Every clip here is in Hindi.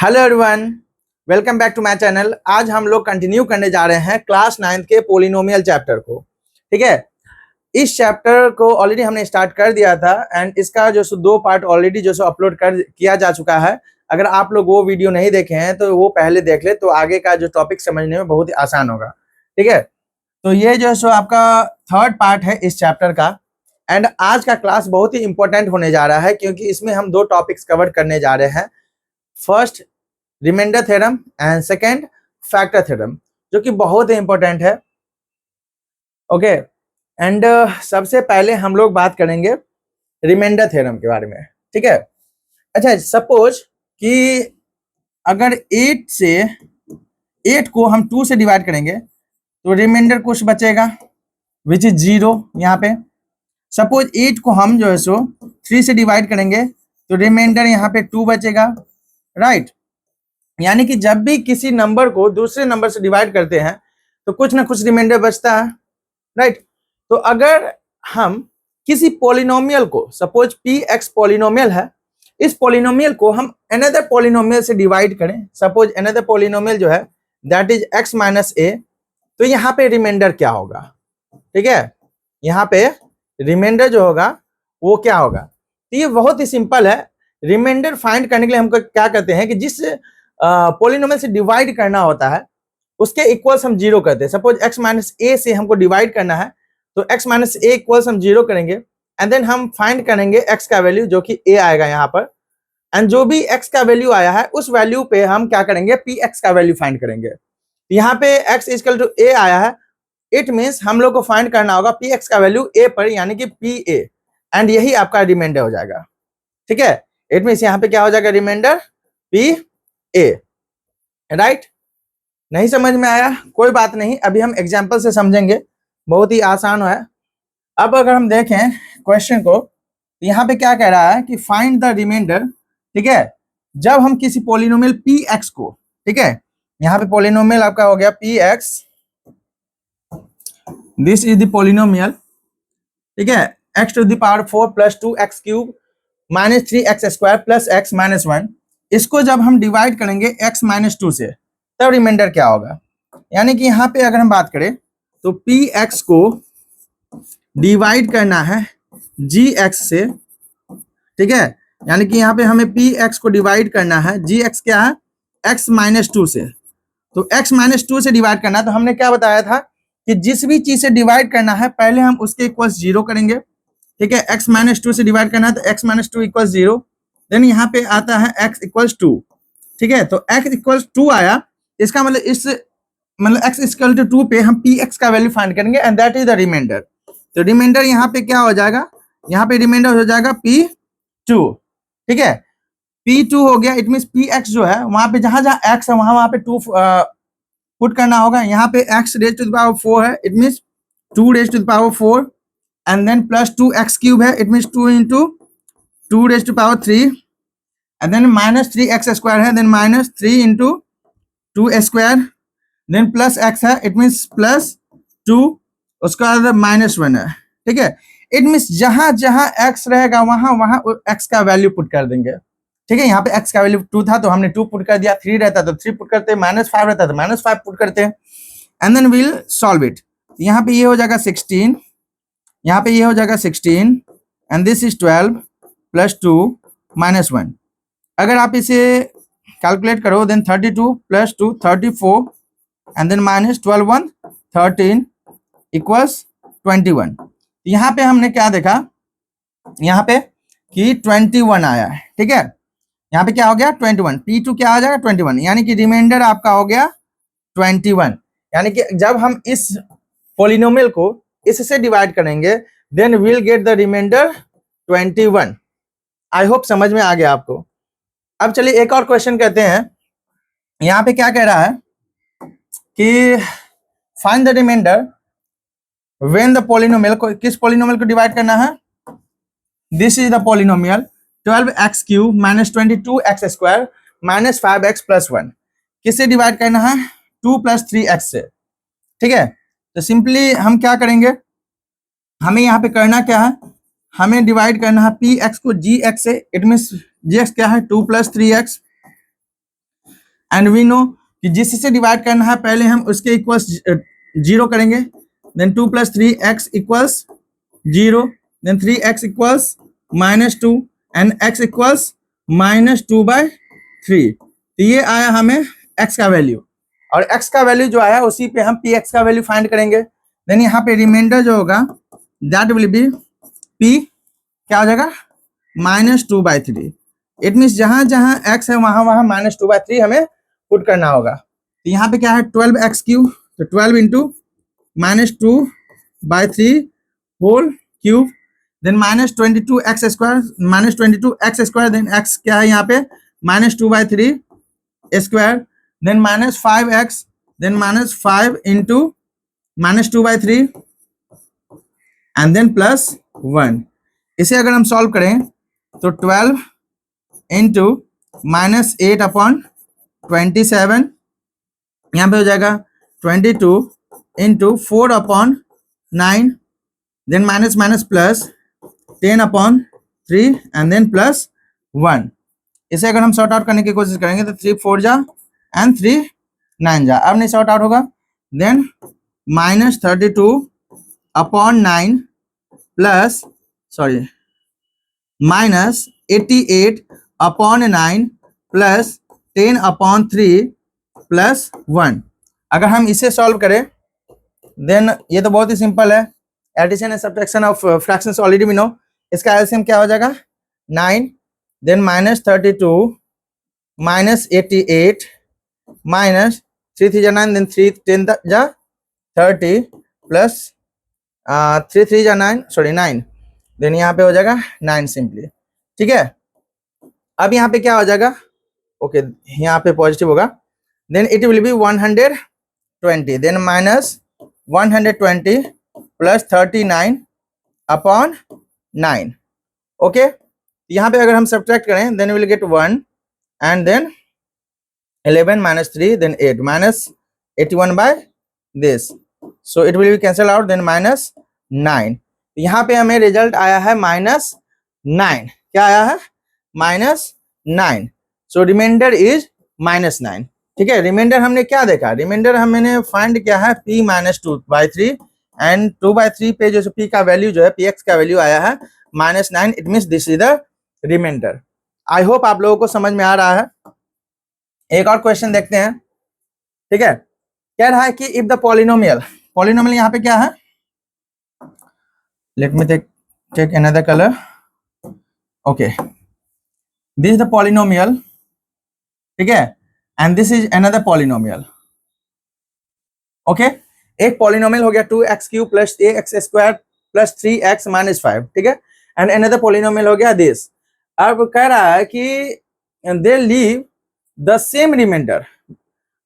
Hello everyone, welcome back to my channel. आज हम लोग कंटिन्यू करने जा रहे हैं क्लास 9th के पोलिनोमियल चैप्टर को। ठीक है, इस चैप्टर को ऑलरेडी हमने स्टार्ट कर दिया था एंड इसका जो सो 2 पार्ट ऑलरेडी जो सो अपलोड कर किया जा चुका है। अगर आप लोग वो वीडियो नहीं देखे हैं तो वो पहले देख ले, तो आगे का जो टॉपिक समझने में बहुत ही आसान होगा। ठीक है, तो ये जो सो आपका 3rd पार्ट है इस चैप्टर का। एंड आज का क्लास बहुत ही इंपॉर्टेंट होने जा रहा है क्योंकि इसमें हम 2 टॉपिक्स कवर करने जा रहे हैं। First remainder theorem and second factor theorem, जो कि बहुत ही इंपॉर्टेंट है। ओके, एंड सबसे पहले हम लोग बात करेंगे रिमाइंडर थ्योरम के बारे में। ठीक है, अच्छा सपोज कि अगर 8 को हम 2 से डिवाइड करेंगे तो रिमाइंडर कुछ बचेगा विच इज 0। यहाँ पे सपोज 8 को हम जो है सो 3 से डिवाइड करेंगे तो रिमाइंडर यहाँ पे 2 बचेगा, राइट। यानी कि जब भी किसी नंबर को दूसरे नंबर से डिवाइड करते हैं तो कुछ ना कुछ रिमाइंडर बचता है, राइट। तो अगर हम किसी पॉलिनोमियल को, सपोज px पॉलिनोमियल है, इस पॉलिनोमियल को हम अनदर पॉलिनोमियल से डिवाइड करें, सपोज अनदर पॉलिनोमियल जो है that is x minus a, तो यहाँ पे रिमाइंडर क्या होगा? ठीक है, यहाँ पे रिमाइंडर जो होगा वो क्या होगा? तो ये बहुत ही सिंपल है। रिमाइंडर फाइंड करने के लिए हमको क्या करते हैं कि जिस पॉलिनोमियल से डिवाइड करना होता है उसके इक्वल्स हम 0 करते हैं। सपोज x माइनस a से हमको डिवाइड करना है तो x माइनस a इक्वल्स हम 0 करेंगे एंड देन हम फाइंड करेंगे x का वैल्यू जो कि a आएगा यहाँ पर, एंड जो भी x का वैल्यू आया है उस वैल्यू पे हम क्या करेंगे, px का वैल्यू फाइंड करेंगे। यहाँ पे x इक्वल टू a आया है, इट मीन्स हम लोग को फाइंड करना होगा px का वैल्यू a पर, यानी कि pa, एंड यही आपका रिमाइंडर हो जाएगा। ठीक है, इट मीन्स यहाँ पे क्या हो जाएगा, रिमाइंडर pa, राइट। नहीं समझ में आया कोई बात नहीं, अभी हम एग्जाम्पल से समझेंगे, बहुत ही आसान है। अब अगर हम देखें क्वेश्चन को, तो यहाँ पे क्या कह रहा है कि फाइंड द रिमाइंडर। ठीक है, जब हम किसी पॉलिनोमियल px को, ठीक है, यहाँ पे पॉलिनोमियल आपका हो गया px, this is the polynomial. ठीक है, x to the power 4 plus 2x cube minus 3x square plus x minus 1, इसको जब हम डिवाइड करेंगे x माइनस 2 से तब रिमाइंडर क्या होगा? यानी कि यहाँ पे अगर हम बात करें तो px को डिवाइड करना है gx से। ठीक है, यानी कि यहाँ पे हमें px को डिवाइड करना है, gx क्या है, x माइनस 2 से। तो x माइनस 2 से डिवाइड करना है तो हमने क्या बताया था कि जिस भी चीज से डिवाइड करना है पहले हम उसके इक्वल्स 0 करेंगे। ठीक है, x माइनस 2 से डिवाइड करना है तो x माइनस 2 इक्वल्स 0, देन यहाँ पे आता है x इक्वल्स 2। ठीक है, तो x इक्वल्स 2 आया, इसका मतलब x इक्वल टू 2 पे हम px का वैल्यू फाइंड करेंगे and that is the remainder. तो रिमाइंडर यहाँ पे क्या हो जाएगा, यहाँ पे रिमाइंडर हो जाएगा p2। ठीक है, p2 हो गया, इट मींस px जो है वहां पे जहां जहां x है वहां पे 2 पुट करना होगा। यहाँ पे x raise to the power 4 है, it means 2 raise to the power 4 and then plus 2x cube है, it means 2 into 2 raise to power 3 and then minus 3x square है, then minus 3 into 2 square, then plus x है, इट मींस प्लस 2, उसका बाद माइनस 1 है। ठीक है, इट मींस जहां जहां x रहेगा वहां वहां x का वैल्यू पुट कर देंगे। ठीक है, यहाँ पे x का वैल्यू 2 था तो हमने 2 पुट कर दिया, 3 रहता तो 3 पुट करते, माइनस 5 रहता तो माइनस 5 पुट करते हैं and then will solve it. यहाँ पे ये हो जाएगा 16, यहाँ पे ये हो जाएगा 16 and this is 12 plus 2 minus 1। अगर आप इसे कैलकुलेट करो then 32 plus 2 34 and then minus 12 1 13 equals 21। यहाँ पे हमने क्या देखा, यहाँ पे कि 21 आया है। ठीक है, यहाँ पे क्या हो गया 21, p2 क्या आ जाएगा 21, यानी कि रिमाइंडर आपका हो गया 21। यानी कि जब हम इस पॉलिनोमियल को इससे डिवाइड करेंगे then will get the remainder 21। I hope समझ में आ गया आपको। अब चलिए एक और क्वेश्चन करते हैं। यहाँ पे क्या कह रहा है कि find the remainder when the polynomial को, किस पॉलिनोमियल को डिवाइड करना है, this is the polynomial 12x cube minus 22x square minus 5x plus 1, किससे डिवाइड करना है, 2 प्लस 3x से। ठीक है, तो सिंपली हम क्या करेंगे, हमें यहाँ पे करना क्या है, हमें डिवाइड करना है px को gx से, इट मीन्स gx क्या है 2 plus 3x and we know कि जिससे डिवाइड करना है पहले हम उसके इक्वल्स 0 करेंगे, then 2 + 3x equals 0, then 3x equals -2 and x equals -2/3। तो ये आया हमें x का वैल्यू, और x का वैल्यू जो आया उसी पे हम px का वैल्यू फाइंड करेंगे। देन यहाँ पे रिमाइंडर जो होगा दैट विल बी p क्या हो जाएगा -2/3। इट मीन्स जहां जहां x है वहां वहां -2/3 हमें पुट करना होगा। तो यहाँ पे क्या है 12x3, तो 12 into -2/3 whole cube, then -22x², -22x², then x क्या है यहाँ पे -2/3², then -5x, then -5 into -2/3 and then +1। इसे अगर हम सॉल्व करें तो 12 इंटू -8/27, यहाँ पे हो जाएगा 22 into 4/9, then minus plus 10/3 and then +1। इसे अगर हम सॉर्ट आउट करने की कोशिश करेंगे तो 3 4 जा एंड 3 9 जा, अब नहीं सॉर्ट आउट होगा। Then -32/9 plus -88/9 plus 10/3 +1। अगर हम इसे सॉल्व करें देन ये तो बहुत ही सिंपल है, addition and subtraction of fractions already we know. इसका एलसीएम क्या हो जाएगा 9, देन -32 -88 माइनस 3 3 जा 9, देन 3 10 जा 30 प्लस 3 3 जा 9, देन यहाँ पे हो जाएगा 9 सिंपली। ठीक है, अब यहाँ पे क्या हो जाएगा, ओके यहाँ पे पॉजिटिव होगा, then it will be 120, then -120 plus 39/9। Okay, यहाँ पे अगर हम सब्ट्रैक्ट करें then will get 1 and then 11 -3 then 8 -81 by this, so it will be cancel out, then -9। यहाँ पे हमें रिजल्ट आया है -9। क्या आया है -9, सो रिमाइंडर इज -9। ठीक है, रिमाइंडर हमने क्या देखा, रिमाइंडर हमने फाइंड किया है p -2/3 एंड 2/3 पे जो p का वैल्यू जो है px का वैल्यू आया है -9। It means this is the remainder. I hope आप लोगों को समझ में आ रहा है। एक और क्वेश्चन देखते हैं। ठीक है, कह रहा है कि इफ द पॉलिनोमियल यहाँ पे क्या है, let me take another colour. Okay, this is the polynomial, ठीक है, and this is another polynomial. ओके, एक पॉलिनोमियल हो गया 2x³ plus ax² plus 3x - 5, ठीक है, एंड अनदर पॉलिनोमियल हो गया दिस। अब कह रहा है कि they leave the same remainder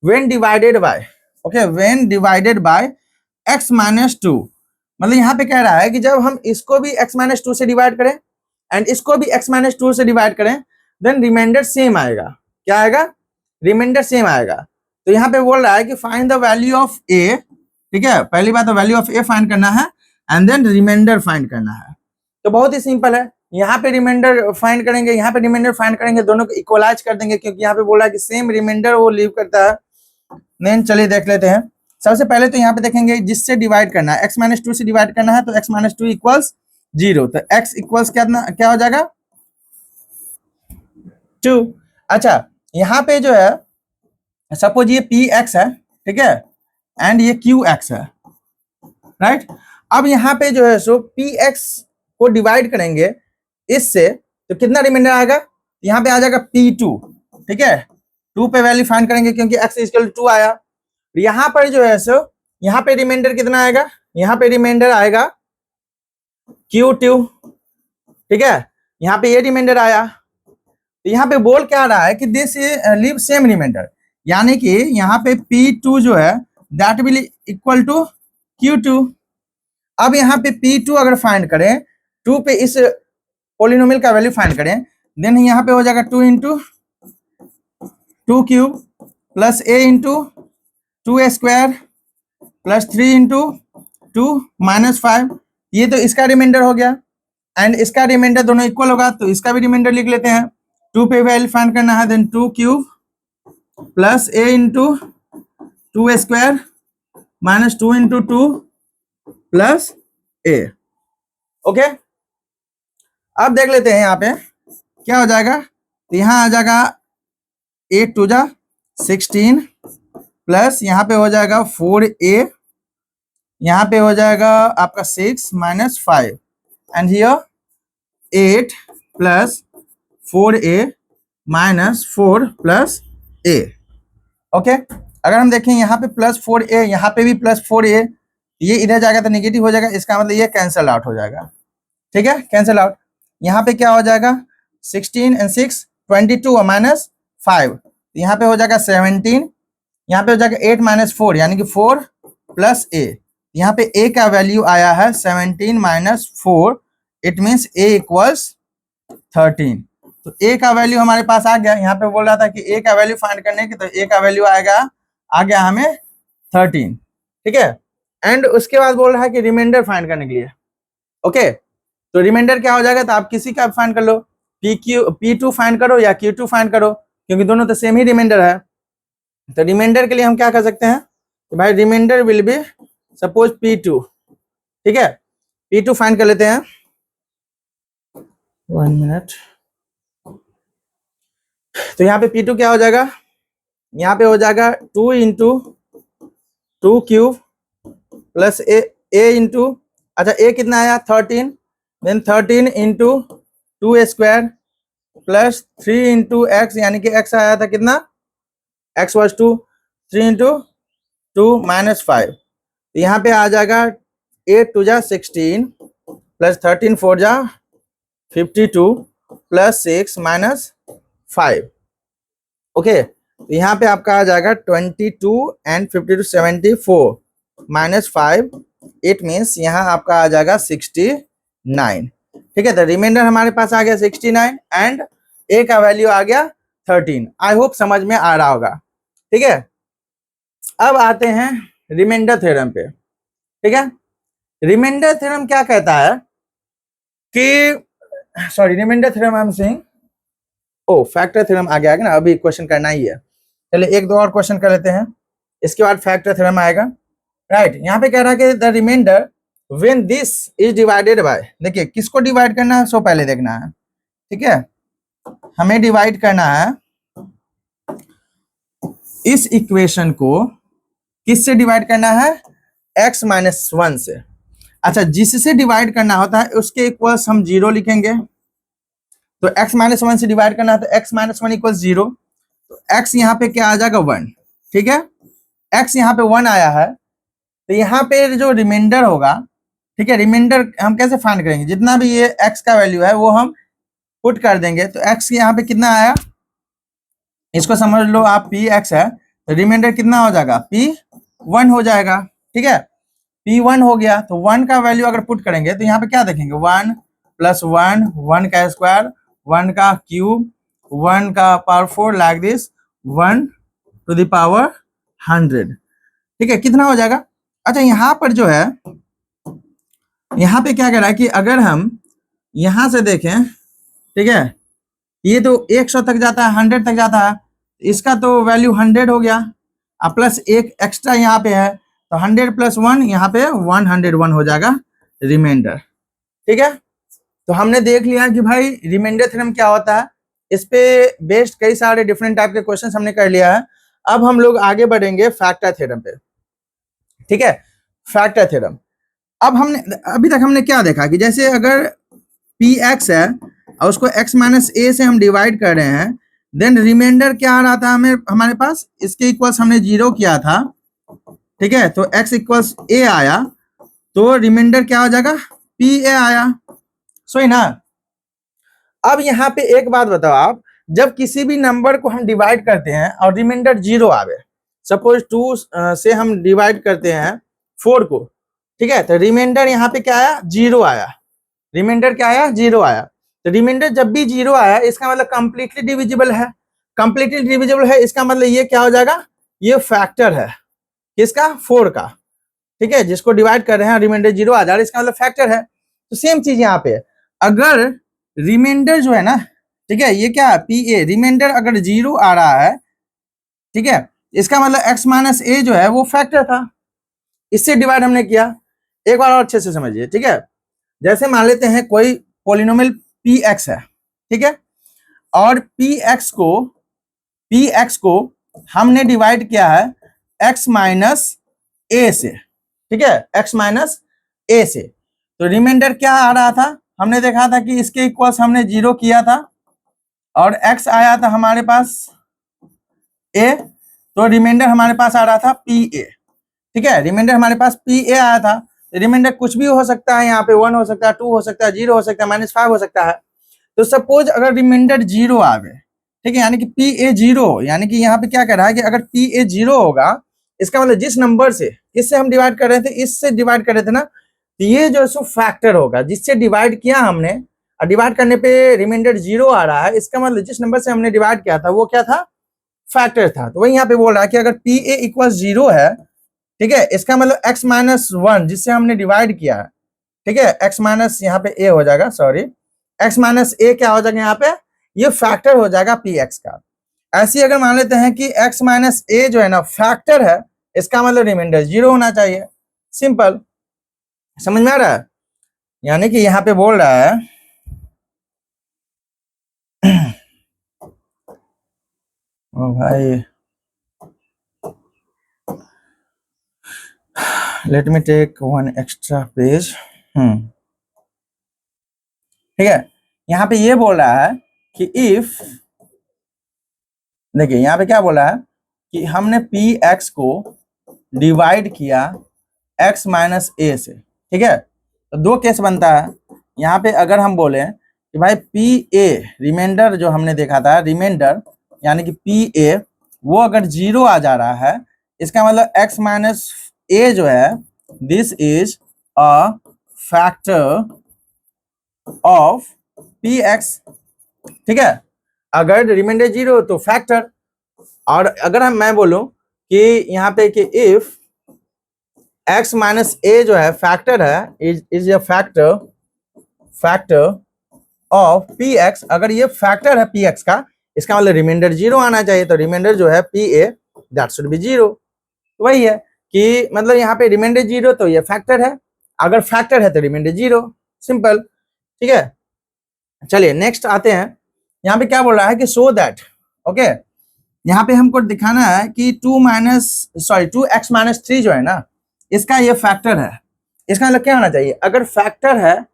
when divided by, okay, when divided by x - 2। मतलब यहाँ पे कह रहा है कि जब हम इसको भी x - 2 से डिवाइड करें एंड इसको भी x - 2 से डिवाइड करें देन रिमाइंडर सेम आएगा। क्या आएगा, रिमाइंडर सेम आएगा। तो यहाँ पे बोल रहा है कि find the value of a, ठीक है, पहली बात तो वैल्यू ऑफ a फाइंड करना है एंड देन रिमाइंडर फाइंड करना है। तो बहुत ही सिंपल है, यहाँ पे रिमाइंडर फाइंड करेंगे, यहाँ पे रिमाइंडर फाइंड करेंगे, दोनों को इक्वलाइज कर देंगे क्योंकि यहाँ पे बोला है कि सेम रिमाइंडर वो लीव करता है। देन चलिए देख लेते हैं। सबसे पहले तो यहाँ पे देखेंगे जिससे डिवाइड करना है, x - 2 से डिवाइड करना है तो x - 2 इक्वल्स 0, तो x इक्वल्स क्या हो जाएगा 2। अच्छा, यहाँ पे जो है सपोज ये px है, ठीक है, एंड ये qx है, राइट। अब यहाँ पे जो है सो px को डिवाइड करेंगे इससे तो कितना रिमाइंडर आएगा, यहाँ पे आ जाएगा p2, ठीक है, 2 पे वैल्यू फाइंड करेंगे क्योंकि x = 2 आया। यहाँ पर जो है सो यहाँ पे रिमाइंडर कितना आएगा, यहाँ पे रिमाइंडर आएगा q2, ठीक है, यहाँ पे ये रिमाइंडर आया। तो यहाँ पे बोल क्या रहा है कि दिस लीव सेम रिमाइंडर, यानी कि यहाँ पे p2 जो है that will equal to q2। अब यहाँ पे p2 अगर फाइंड करें, 2 पे इस पॉलिनोमियल का वैल्यू फाइंड करें, देन यहाँ पे हो जाएगा 2 × 2³ प्लस a × 2a² प्लस 3 × 2 - 5। ये तो इसका रिमाइंडर हो गया एंड इसका रिमाइंडर दोनों इक्वल होगा तो इसका भी रिमाइंडर लिख लेते हैं। 2 पे वैल्यू फाइंड करना है, देन 2³ प्लस ए इंटू 2 स्क्वायर माइनस 2 × 2 प्लस ए। ओके, अब देख लेते हैं यहाँ पे क्या हो जाएगा। तो यहाँ आ जाएगा 8 × 2 = 16 प्लस यहाँ पे हो जाएगा 4a, यहाँ पे हो जाएगा आपका 6 - 5 and here 8 plus 4a minus 4 plus a। Okay, अगर हम देखें यहाँ पे प्लस 4a, यहाँ पे भी प्लस 4a, ये इधर जाएगा तो नेगेटिव हो जाएगा, इसका मतलब ये कैंसल आउट हो जाएगा। ठीक है, कैंसल आउट। यहाँ पे क्या हो जाएगा 16 and 6 22 माइनस 5, यहाँ पे हो जाएगा 17, यहाँ पे हो जाएगा 8 - 4 यानी कि 4 प्लस a। यहाँ पे a का वैल्यू आया है 17 - 4, इट मीन्स a इक्वल्स 13। तो a का वैल्यू हमारे पास आ गया। यहाँ पे बोल रहा था कि a का वैल्यू फाइंड करने की, तो a का वैल्यू आ गया हमें 13। ठीक है, एंड उसके बाद बोल रहा है कि रिमाइंडर फाइंड करने के लिए। ओके, तो रिमाइंडर क्या हो जाएगा, तो आप किसी का फाइंड कर लो, P2 फाइंड करो या Q2 फाइंड करो, क्योंकि दोनों तो सेम ही रिमाइंडर है। तो रिमाइंडर के लिए हम क्या कर सकते हैं, तो भाई remainder will be suppose P2। ठीक है, P2 फाइंड कर लेते हैं। 1 मिनट। तो यहाँ पे P2 क्या हो जाएगा, यहाँ पे हो जाएगा 2 × 2³ प्लस a इंटू, अच्छा a कितना आया 13, देन 13 × 2 स्क्वायर प्लस 3 × x, यानी कि x आया था कितना, x was 2, 3 × 2 - 5। यहाँ पे आ जाएगा 8 × 2 = 16 प्लस 13 × 4 = 52 प्लस 6 - 5। ओके, तो यहाँ पे आपका आ जाएगा 22 and 52 74 - 5, इट मीन्स यहाँ आपका आ जाएगा 69। ठीक है, तो रिमाइंडर हमारे पास आ गया 69 एंड a का वैल्यू आ गया 13। आई होप समझ में आ रहा होगा। ठीक है, अब आते हैं रिमाइंडर थ्योरम पे। ठीक है, रिमाइंडर थ्योरम क्या कहता है कि, sorry remainder theorem I am saying, oh factor theorem आ गया ना, अभी क्वेश्चन करना ही है। चलिए एक दो और क्वेश्चन कर लेते हैं, इसके बाद फैक्टर थ्योरम आएगा। राइट, यहाँ पे कह रहा है कि the remainder when this is divided by, देखिए किसको डिवाइड करना है, सो पहले देखना है। ठीक है, हमें डिवाइड करना है इस इक्वेशन को, किससे डिवाइड करना है, x - 1 से। अच्छा, जिससे डिवाइड करना होता है उसके इक्वल्स हम 0 लिखेंगे। तो x - 1 से डिवाइड करना है तो x - 1 = 0, तो x यहाँ पे क्या आ जाएगा 1। ठीक है, x यहाँ पे 1 आया है, तो यहाँ पे जो रिमाइंडर होगा, ठीक है, रिमाइंडर हम कैसे फाइंड करेंगे, जितना भी ये x का वैल्यू है वो हम पुट कर देंगे। तो x यहाँ पे कितना आया, इसको समझ लो आप px है, तो रिमाइंडर कितना हो जाएगा, p1 हो जाएगा। ठीक है, p1 हो गया, तो 1 का वैल्यू अगर पुट करेंगे तो यहाँ पे क्या देखेंगे, 1 + 1, 1 का स्क्वायर, 1 का क्यूब, 1 का power 4 like this, 1 to the power 100। ठीक है, कितना हो जाएगा। अच्छा, यहाँ पर जो है, यहाँ पे क्या कह रहा है कि अगर हम यहाँ से देखें, ठीक है, ये तो 100 तक जाता है, 100 तक जाता है, इसका तो वैल्यू 100 हो गया, अब प्लस एक एक्स्ट्रा यहाँ पे है, तो 100 + 1 यहाँ पे 101 हो जाएगा रिमाइंडर। ठीक है, तो हमने देख लिया कि भाई रिमाइंडर थ्योरम क्या होता है, इस पे बेस्ड कई सारे डिफरेंट टाइप के क्वेश्चंस हमने कर लिया है। अब हम लोग आगे बढ़ेंगे फैक्टर थ्योरम पे। ठीक है, फैक्टर थ्योरम। अब हमने अभी तक हमने क्या देखा कि जैसे अगर px है और उसको x - a से हम डिवाइड कर रहे हैं, देन रिमाइंडर क्या आ रहा था हमें, हमारे पास इसके इक्वल्स हमने 0 किया था। ठीक है, तो x = a आया, तो रिमाइंडर क्या हो जाएगा, pa आया। सही ना। अब यहाँ पे एक बात बताओ आप, जब किसी भी नंबर को हम डिवाइड करते हैं और रिमाइंडर 0 आवे, सपोज 2 से हम डिवाइड करते हैं 4 को, ठीक है, तो रिमाइंडर यहाँ पे क्या आया, 0 आया। रिमाइंडर क्या आया, 0 आया। तो रिमाइंडर जब भी 0 आया, इसका मतलब कंप्लीटली डिविजिबल है। कंप्लीटली डिविजिबल है, इसका मतलब ये क्या हो जाएगा, ये फैक्टर है किसका, 4 का। ठीक है, जिसको डिवाइड कर रहे हैं रिमाइंडर 0 आ जा रहा है, इसका मतलब फैक्टर है। तो सेम चीज यहाँ पे, अगर रिमाइंडर जो है ना, ठीक है, ये क्या पी ए, रिमाइंडर अगर 0 आ रहा है ठीक है, इसका मतलब x माइनस ए जो है वो फैक्टर था, इससे डिवाइड हमने किया। एक बार और अच्छे से समझिए, ठीक है। जैसे मान लेते हैं कोई पॉलिनोमियल पी एक्स है, ठीक है, और पी एक्स को हमने डिवाइड किया है x माइनस ए से, ठीक है, x माइनस ए से। तो रिमाइंडर क्या आ रहा था, हमने देखा था कि इसके इक्वल्स हमने 0 किया था और x आया था हमारे पास a, तो रिमाइंडर हमारे पास आ रहा था पी ए, ठीक है, रिमाइंडर हमारे पास पी ए आया था। रिमाइंडर कुछ भी हो सकता है, यहाँ पे 1 हो सकता है, 2 हो सकता है, 0 हो सकता है, -5 हो सकता है। तो सपोज अगर रिमाइंडर 0 आवे, ठीक है, यानी कि पी ए 0, यानी कि यहाँ पे क्या कह रहा है कि अगर पी ए 0 होगा, इसका मतलब जिस नंबर से, किससे हम डिवाइड कर रहे थे, इससे डिवाइड कर रहे थे ना, तो ये जो सो फैक्टर होगा जिससे डिवाइड किया हमने, और डिवाइड करने पे रिमाइंडर 0 आ रहा है, इसका मतलब जिस नंबर से हमने डिवाइड किया था वो क्या था, फैक्टर था। तो वही यहाँ पे बोल रहा है कि अगर पी ए इक्वल 0 है, ठीक है, इसका मतलब x माइनस 1 जिससे हमने डिवाइड किया है, ठीक है, x माइनस यहाँ पे a हो जाएगा, सॉरी, x माइनस a क्या हो जाएगा यहाँ पे, ये फैक्टर हो जाएगा px का। ऐसे अगर मान लेते हैं कि x माइनस a जो है ना फैक्टर है, इसका मतलब रिमाइंडर 0 होना चाहिए, सिंपल। समझ में आ रहा है, यानी कि यहाँ पे बोल रहा है ओ भाई, let me take one extra page. ठीक है, यहाँ पे ये बोल रहा है कि इफ, देखिए यहाँ पे क्या बोला है कि हमने पी एक्स को डिवाइड किया x माइनस ए से, ठीक है, तो दो केस बनता है। यहाँ पे अगर हम बोले कि भाई पी ए रिमाइंडर जो हमने देखा था, रिमाइंडर यानी कि पी ए वो अगर 0 आ जा रहा है, इसका मतलब x माइनस ए जो है this is a factor of P x, ठीक है, अगर रिमाइंडर 0 तो फैक्टर। और अगर मैं बोलूं कि यहाँ पे कि इफ x माइनस ए जो है फैक्टर है, is a factor of P x, अगर ये फैक्टर है पी एक्स का, इसका मतलब रिमाइंडर 0 आना चाहिए, तो रिमाइंडर जो है P A that should be 0। वही है कि मतलब यहाँ पे रिमाइंडर 0 तो ये फैक्टर है, अगर फैक्टर है तो रिमाइंडर 0, सिंपल, ठीक है। चलिए नेक्स्ट आते हैं, यहाँ पे क्या बोल रहा है कि सो दैट, ओके, यहाँ पे हमको दिखाना है कि 2x माइनस 3 जो है ना, इसका ये फैक्टर है, इसका मतलब क्या होना चाहिए, अगर फैक्टर है,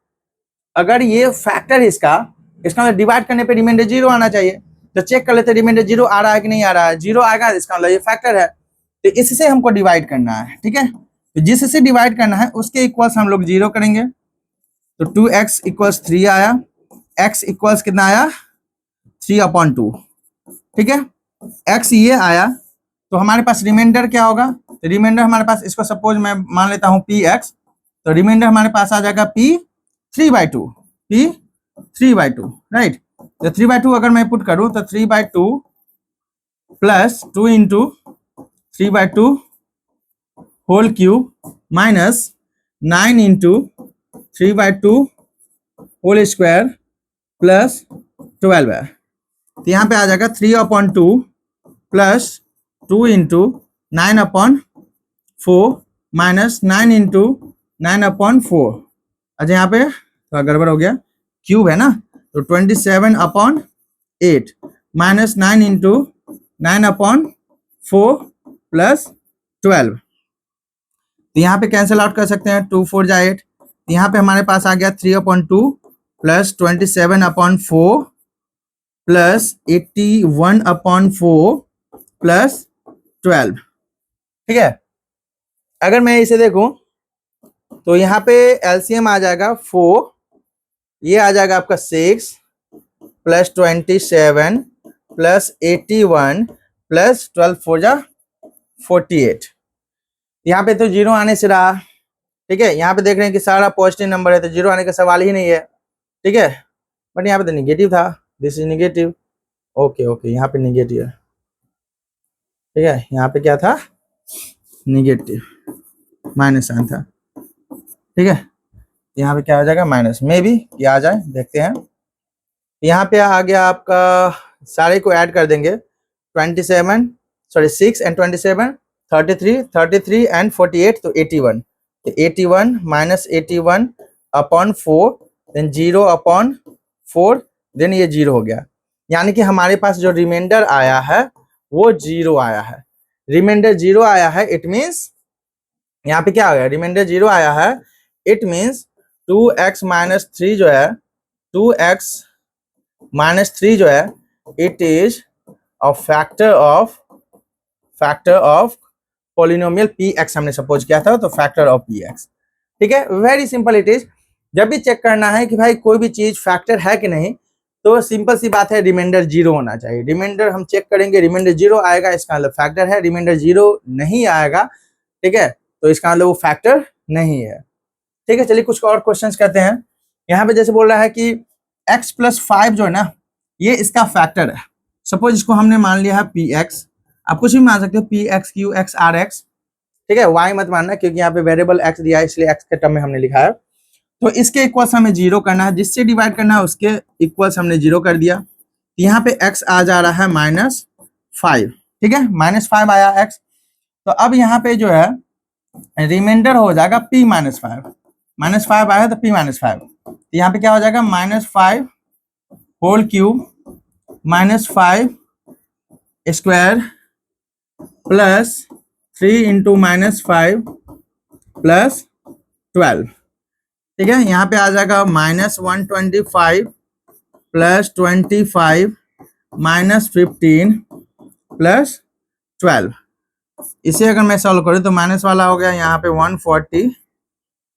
अगर ये फैक्टर है इसका मतलब डिवाइड करने पे रिमाइंडर 0 आना चाहिए। तो चेक कर लेते हैं रिमाइंडर 0 आ रहा है कि नहीं आ रहा है, 0 आएगा, इसका मतलब ये फैक्टर है, तो इससे हमको डिवाइड करना है, ठीक है, तो जिससे डिवाइड करना है उसके इक्वल्स हम लोग 0 करेंगे। तो 2x इक्वल्स 3 आया, x इक्वल्स कितना आया 3/2, ठीक है, x ये आया, तो हमारे पास रिमाइंडर क्या होगा, तो रिमाइंडर हमारे पास, इसको सपोज मैं मान लेता हूं px, तो रिमाइंडर हमारे पास आ जाएगा p3/2, राइट। तो 3/2 अगर मैं पुट करूं तो 3/2 plus 2 into 3/2 whole cube minus 9 into 3/2 whole square plus 12 है। तो यहाँ पे आ जाएगा 3/2 प्लस 2 इंटू 9/4 माइनस 9 इंटू 9/4। अच्छा यहाँ पे थोड़ा गड़बड़ हो गया, क्यूब है ना, तो 27/8 माइनस 9 इंटू 9/4 प्लस 12। तो यहाँ पे कैंसिल आउट कर सकते हैं, 2 4 जा 8, यहाँ पे हमारे पास आ गया 3/2 प्लस 27/4 प्लस 81/4 प्लस 12, ठीक है। अगर मैं इसे देखूं तो यहाँ पे एलसीएम आ जाएगा 4, ये आ जाएगा आपका 6 प्लस 27 प्लस 81 प्लस 12 4 जा 48। यहाँ पे तो 0 आने से रहा, ठीक है, यहाँ पे देख रहे हैं कि सारा पॉजिटिव नंबर है, तो 0 आने का सवाल ही नहीं है, ठीक है, बट यहाँ पे तो निगेटिव था, this is negative, okay okay, यहाँ पे निगेटिव है, ठीक है, यहाँ पे क्या था, निगेटिव, माइनस साइन था, ठीक है, यहाँ पे क्या आ जाएगा माइनस, में भी ये आ जाए, देखते हैं। यहाँ पे आ गया आपका, सारे को ऐड कर देंगे, 27 सॉरी 6 एंड 27 33, 33 एंड 48 तो 81, तो 81 minus 81 upon 4, then 0 upon 4, then ये 0 हो गया। यानी कि हमारे पास जो रिमाइंडर आया है वो 0 आया है। रिमाइंडर 0 आया है, इट मीन्स यहाँ पे क्या आ गया, रिमाइंडर 0 आया है, इट मीन्स 2x माइनस 3 जो है, 2x माइनस 3 जो है, it is a factor of polynomial px हमने सपोज किया था, तो फैक्टर ऑफ px। ठीक है, वेरी सिंपल इट इज। जब भी चेक करना है कि भाई कोई भी चीज फैक्टर है कि नहीं, तो सिंपल सी बात है, रिमाइंडर 0 होना चाहिए। रिमाइंडर हम चेक करेंगे, रिमाइंडर 0 आएगा इसका मतलब फैक्टर है, रिमाइंडर 0 नहीं आएगा, ठीक है, तो इसका मतलब वो फैक्टर नहीं है। ठीक है, चलिए कुछ और क्वेश्चंस करते हैं। यहाँ पे जैसे बोल रहा है कि x प्लस 5 जो है ना, ये इसका फैक्टर है। सपोज इसको हमने मान लिया है px, आप कुछ भी मान सकते हो, px qx rx, ठीक है, y मत मानना क्योंकि यहाँ पे वेरिएबल x दिया है, इसलिए x के टर्म में हमने लिखा है। तो इसके इक्वल्स हमें 0 करना है, जिससे डिवाइड करना है उसके इक्वल्स हमने 0 कर दिया। यहाँ पे x आ जा रहा है -5, ठीक है, -5 आया x। तो अब यहाँ पे जो है रिमाइंडर हो जाएगा p माइनस 5 आया तो p माइनस 5, तो यहाँ पे क्या हो जाएगा, -5 whole cube -5 square plus 3 into -5 plus 12। ठीक है, यहाँ पे आ जाएगा -125 प्लस 25 -15 प्लस 12। इसे अगर मैं सॉल्व करूँ तो माइनस वाला हो गया यहाँ पे 140,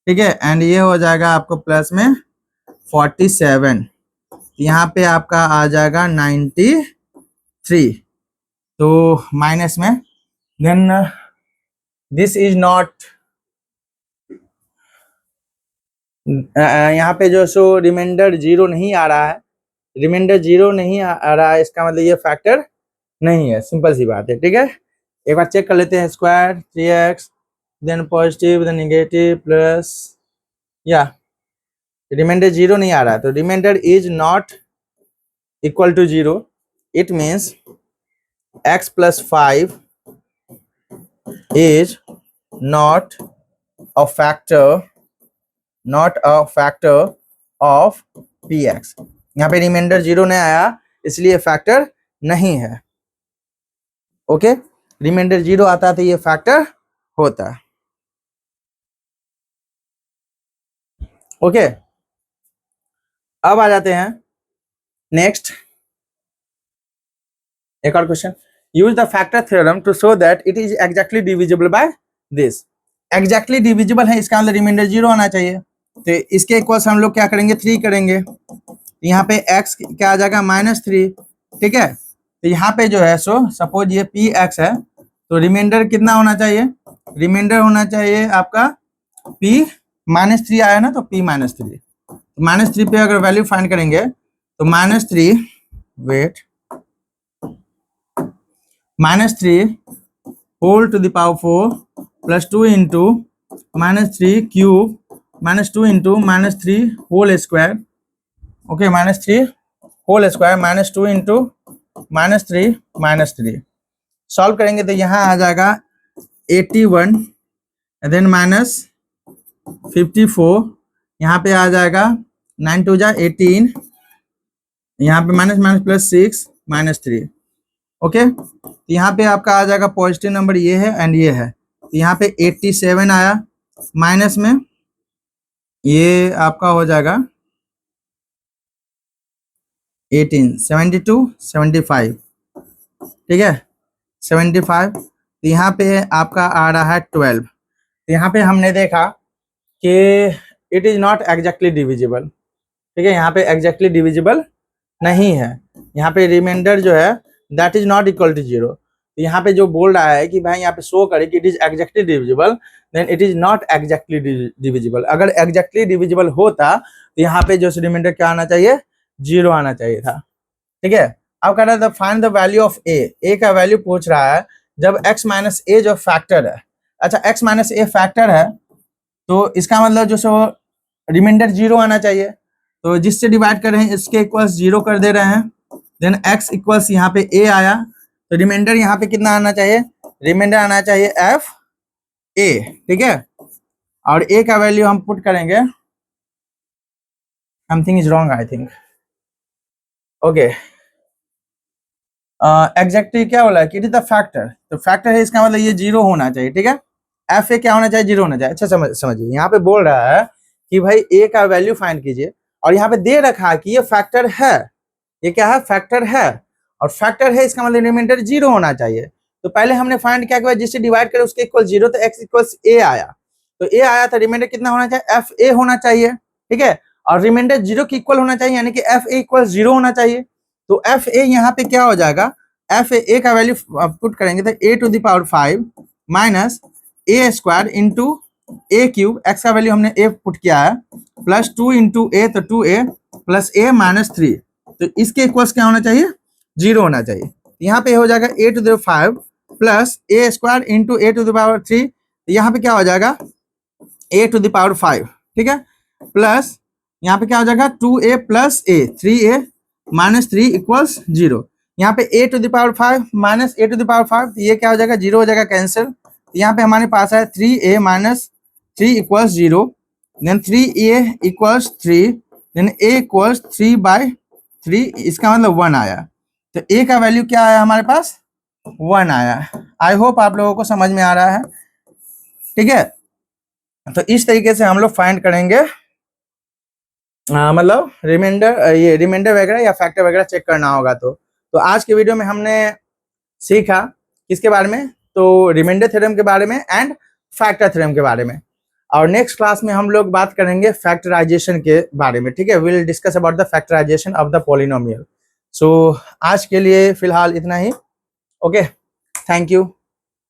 ठीक है, एंड ये हो जाएगा आपको प्लस में 47, यहाँ पे आपका आ जाएगा 93, तो माइनस में, देन दिस इज नॉट, यहाँ पे जो सो रिमाइंडर 0 नहीं आ रहा है, रिमाइंडर 0 नहीं आ रहा है, इसका मतलब ये फैक्टर नहीं है, सिंपल सी बात है। ठीक है, एक बार चेक कर लेते हैं, square 3x then positive then negative plus, या रिमाइंडर 0 नहीं आ रहा है, तो remainder is not equal to 0, it means x plus 5 is not a factor of px। यहाँ पे रिमाइंडर 0 नहीं आया, इसलिए फैक्टर नहीं है। ओके, रिमाइंडर 0 आता तो ये फैक्टर होता। ओके, अब आ जाते हैं नेक्स्ट, एक और question. Use the factor theorem to show that it is exactly divisible by this. Exactly divisible है, इसका अंदर रिमाइंडर 0 आना चाहिए, तो इसके इक्वल्स हम लोग क्या करेंगे, 3 करेंगे। यहाँ पे x क्या आ जाएगा, -3, ठीक है, तो यहाँ पे जो है सो सपोज ये px है, तो रिमाइंडर कितना होना चाहिए, रिमाइंडर होना चाहिए आपका p -3 आया ना, तो p -3, -3 पे अगर वैल्यू फाइंड करेंगे तो -3 wait -3 whole to the power 4 plus 2 into -3 cube -2 into -3 whole square, okay, -3 whole square -2 into -3 solve करेंगे तो यहाँ आ जाएगा 81, देन -54, यहाँ पे आ जाएगा 9 2 जा 18, यहाँ पे माइनस प्लस 6 -3, ओके, तो यहाँ पे आपका आ जाएगा पॉजिटिव नंबर ये है एंड ये है, तो यहाँ पे 87 आया, माइनस में ये आपका हो जाएगा 18 72 75, ठीक है, 75, तो यहाँ पे आपका आ रहा है 12। तो यहाँ पे हमने देखा कि it is not exactly divisible, ठीक है, यहाँ पे एग्जैक्टली डिविजिबल नहीं है, यहाँ पे रिमाइंडर जो है that is not equal to 0। तो यहाँ पे जो बोल रहा है कि भाई यहाँ पे शो करे कि it is exactly divisible, then it is not exactly divisible. अगर एग्जैक्टली डिविजिबल होता तो यहाँ पे जो रिमाइंडर क्या आना चाहिए, 0 आना चाहिए था। ठीक है, अब कह रहा है फाइंड द वैल्यू ऑफ ए का वैल्यू पूछ रहा है जब x माइनस ए जो फैक्टर है। अच्छा, x माइनस ए फैक्टर है तो इसका मतलब जो सो रिमाइंडर 0 आना चाहिए, तो जिससे डिवाइड कर रहे हैं इसके इक्वल्स 0 कर दे रहे हैं, देन x इक्वल्स यहाँ पे a आया, तो रिमाइंडर यहाँ पे कितना आना चाहिए, रिमाइंडर आना चाहिए एफ ए, ठीक है। और ए का वैल्यू हम पुट करेंगे, something is wrong I think, okay. Exactly क्या बोला है कि इट इज द फैक्टर, तो फैक्टर है इसका मतलब ये 0 होना चाहिए, ठीक है। एफ ए क्या होना चाहिए, 0 होना चाहिए। अच्छा समझिए, यहाँ पे बोल रहा है कि भाई ए का वैल्यू फाइंड कीजिए, और यहाँ पे दे रखा है कि ये फैक्टर है, ये क्या है, फैक्टर है, और फैक्टर है इसका मतलब रिमाइंडर 0 होना चाहिए। तो पहले हमने फाइंड क्या किया, जिससे डिवाइड करे उसके इक्वल 0, तो x इक्वल ए आया, तो ए आया था, रिमाइंडर कितना होना चाहिए, एफ ए होना चाहिए, ठीक है। और रिमाइंडर 0 की इक्वल होना चाहिए, यानी कि एफ ए इक्वल 0 होना चाहिए। तो एफ ए यहाँ पे क्या हो जाएगा, एफ ए का वैल्यू पुट करेंगे तो a to the power 5 minus a square into a cube, x का वैल्यू हमने a पुट किया है, प्लस 2 इंटू ए, तो 2a प्लस a माइनस 3, तो इसके इक्वल्स क्या होना चाहिए, 0 होना चाहिए। यहाँ पे हो जाएगा a to the 5 plus a square into a to the power 3, यहाँ पे क्या हो जाएगा a टू द पावर 5, ठीक है, प्लस यहाँ पे क्या हो जाएगा 2a plus a, 3a minus 3 equals 0। यहाँ पे a to the power 5 minus a to the power 5, ये क्या हो जाएगा, 0 हो जाएगा कैंसिल। यहाँ पे हमारे पास है 3a minus 3 equals 0, then 3a equals 3, then a equals 3/3, इसका मतलब 1 आया। तो a का वैल्यू क्या आया हमारे पास, 1 आया। आई होप आप लोगों को समझ में आ रहा है, ठीक है। तो इस तरीके से हम लोग फाइंड करेंगे, मतलब रिमाइंडर, ये रिमाइंडर वगैरह या फैक्टर वगैरह चेक करना होगा। तो आज के वीडियो में हमने सीखा किसके बारे में, तो रिमाइंडर थ्योरम के बारे में एंड फैक्टर थ्योरम के बारे में। और नेक्स्ट क्लास में हम लोग बात करेंगे फैक्टराइजेशन के बारे में, ठीक है। We will discuss about the factorisation of the polynomial. So आज के लिए फिलहाल इतना ही, ओके, थैंक यू।